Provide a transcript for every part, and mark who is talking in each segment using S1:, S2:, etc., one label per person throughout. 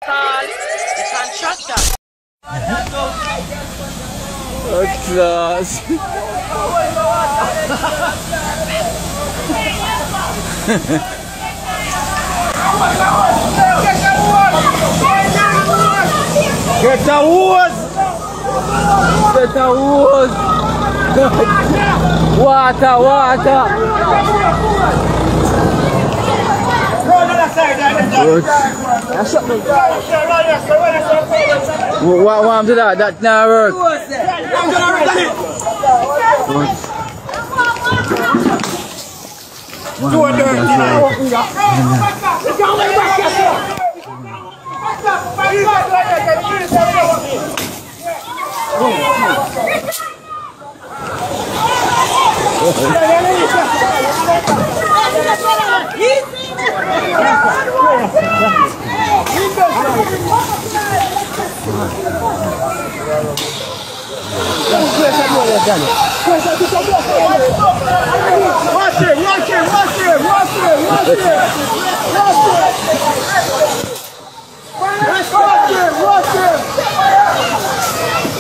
S1: Tall, you can shut that.
S2: Oh, class. Get the wood! Get the wood! Water, water! What want to do that? That never work.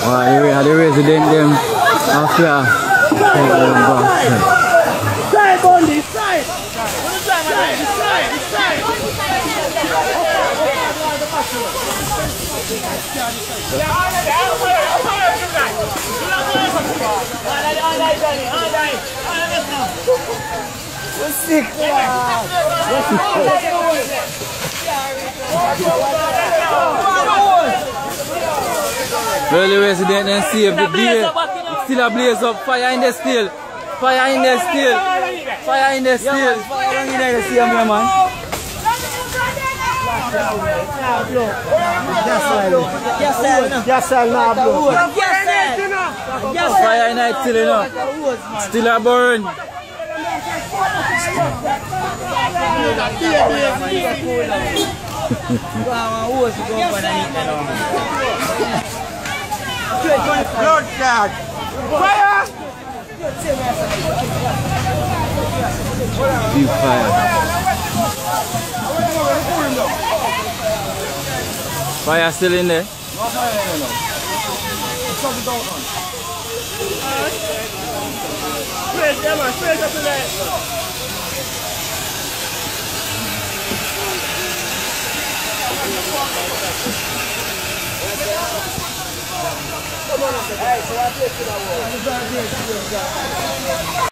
S2: Here the resident them after take them back.
S3: Side on this side.
S2: Well, the resident and see if the day still a blaze up. Fire in the steel. Fire in the steel. Fire in the steel. Fire in the steel, man. Fire in the steel, you know. Still a burn.
S3: Blood clot. Fire!
S2: Big fire. Fire still in there?
S3: No fire in there. Something down on. Straight, yeah man, straight up to there. Hey, so I take it away.